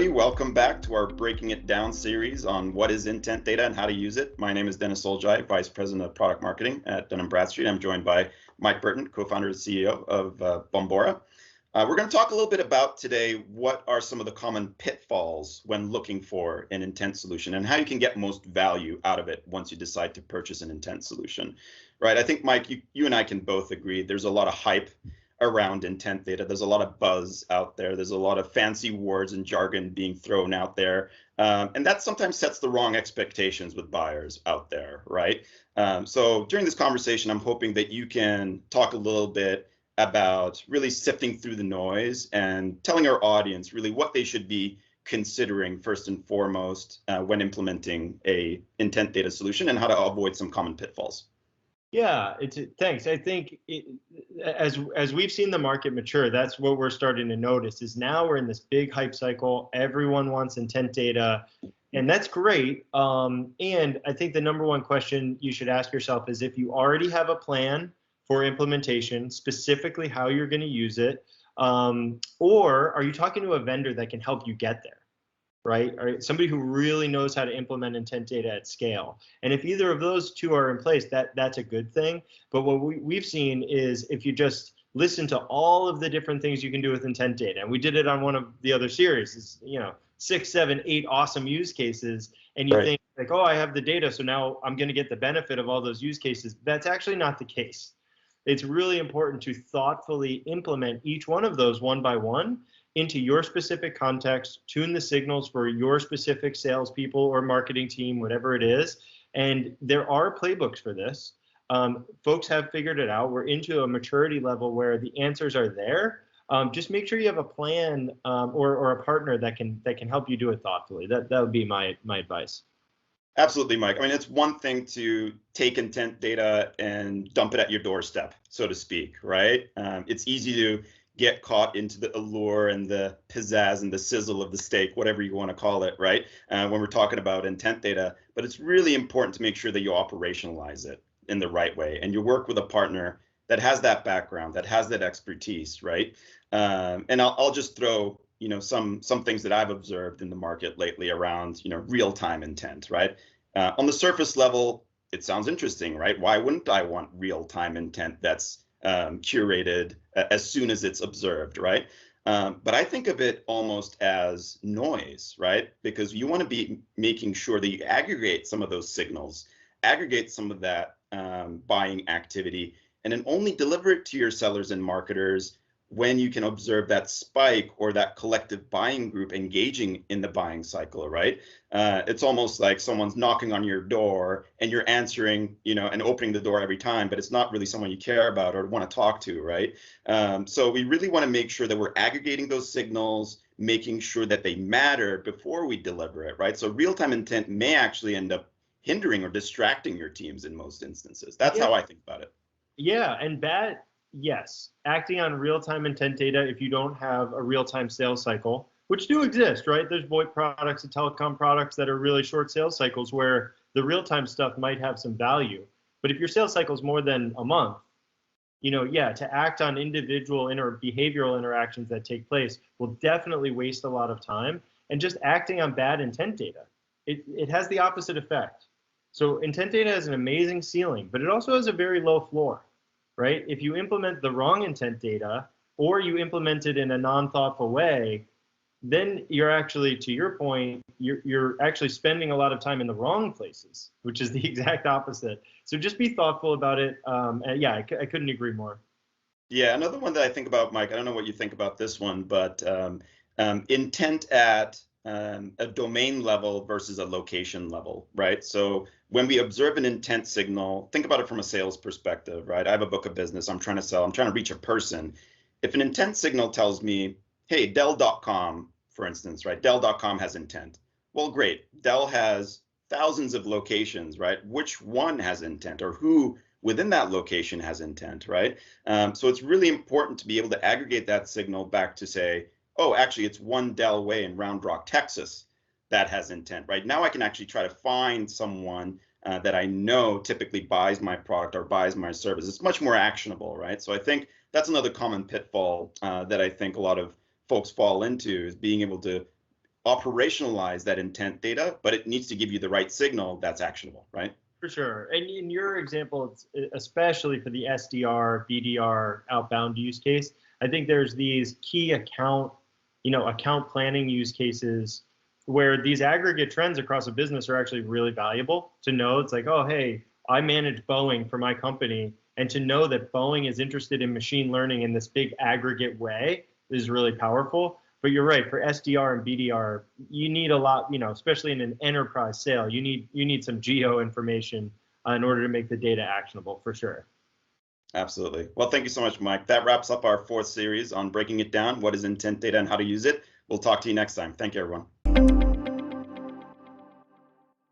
everybody. Welcome back to our Breaking It Down series on what is intent data and how to use it. My name is Dennis Soljai, Vice President of Product Marketing at Dun & Bradstreet. I'm joined by Mike Burton, co-founder and CEO of Bombora. We're going to talk a little bit about today what are some of the common pitfalls when looking for an intent solution and how you can get most value out of it once you decide to purchase an intent solution. Right? I think, Mike, you and I can both agree there's a lot of hype around intent data. There's a lot of buzz out there. There's a lot of fancy words and jargon being thrown out there. And that sometimes sets the wrong expectations with buyers out there, right? So during this conversation, I'm hoping that you can talk a little bit about really sifting through the noise and telling our audience really what they should be considering first and foremost when implementing a intent data solution and how to avoid some common pitfalls. Yeah, thanks. I think as we've seen the market mature, that's what we're starting to notice is now we're in this big hype cycle. Everyone wants intent data, and that's great. And I think the number one question you should ask yourself is if you already have a plan for implementation, specifically how you're going to use it, or are you talking to a vendor that can help you get there? Right? Or somebody who really knows how to implement intent data at scale. And if either of those two are in place, that's a good thing. But what we've seen is if you just listen to all of the different things you can do with intent data, and we did it on one of the other series, is 6, 7, 8 awesome use cases, and you think like, oh, I have the data, so now I'm going to get the benefit of all those use cases. That's actually not the case. It's really important to thoughtfully implement each one of those one by one into your specific context, tune the signals for your specific salespeople or marketing team, whatever it is. And there are playbooks for this. Folks have figured it out. We're into a maturity level where the answers are there. Just make sure you have a plan or a partner that can help you do it thoughtfully. That would be my advice. Absolutely, Mike. I mean, it's one thing to take intent data and dump it at your doorstep, so to speak, right? It's easy to get caught into the allure and the pizzazz and the sizzle of the steak, whatever you want to call it, right? When we're talking about intent data, but it's really important to make sure that you operationalize it in the right way and you work with a partner that has that background, that has that expertise, right? And I'll just throw some things that I've observed in the market lately around real-time intent, right? On the surface level, it sounds interesting, right? Why wouldn't I want real-time intent that's curated as soon as it's observed, right? But I think of it almost as noise, right? Because you want to be making sure that you aggregate some of those signals, aggregate some of that buying activity, and then only deliver it to your sellers and marketers when you can observe that spike or that collective buying group engaging in the buying cycle, right? It's almost like someone's knocking on your door and you're answering, and opening the door every time, but it's not really someone you care about or want to talk to, right? So we really want to make sure that we're aggregating those signals, making sure that they matter before we deliver it, right? So real-time intent may actually end up hindering or distracting your teams in most instances. That's how I think about it. Yeah, and yes, acting on real-time intent data if you don't have a real-time sales cycle, which do exist, right? There's VoIP products and telecom products that are really short sales cycles where the real-time stuff might have some value. But if your sales cycle is more than a month, to act on individual behavioral interactions that take place will definitely waste a lot of time. And just acting on bad intent data, it has the opposite effect. So intent data has an amazing ceiling, but it also has a very low floor. Right? If you implement the wrong intent data or you implement it in a non-thoughtful way, then you're actually, to your point, you're actually spending a lot of time in the wrong places, which is the exact opposite. So just be thoughtful about it. I couldn't agree more. Yeah, another one that I think about, Mike, I don't know what you think about this one, but intent at a domain level versus a location level, right? So when we observe an intent signal, think about it from a sales perspective, right? I have a book of business, I'm trying to sell, I'm trying to reach a person. If an intent signal tells me, hey, Dell.com, for instance, right? Dell.com has intent. Well, great. Dell has thousands of locations, right? Which one has intent or who within that location has intent, right? So it's really important to be able to aggregate that signal back to say, oh, actually, it's one Dell Way in Round Rock, Texas that has intent, right? Now I can actually try to find someone that I know typically buys my product or buys my service. It's much more actionable, right? So I think that's another common pitfall that I think a lot of folks fall into is being able to operationalize that intent data, but it needs to give you the right signal that's actionable, right? For sure. And in your example, it's especially for the SDR, BDR outbound use case, I think there's these key account planning use cases where these aggregate trends across a business are actually really valuable to know. It's like, oh, hey, I manage Boeing for my company. And to know that Boeing is interested in machine learning in this big aggregate way is really powerful. But you're right, for SDR and BDR, you need a lot, especially in an enterprise sale, you need some geo information in order to make the data actionable, for sure. Absolutely. Well, thank you so much, Mike. That wraps up our 4th series on breaking it down. What is intent data and how to use it? We'll talk to you next time. Thank you, everyone.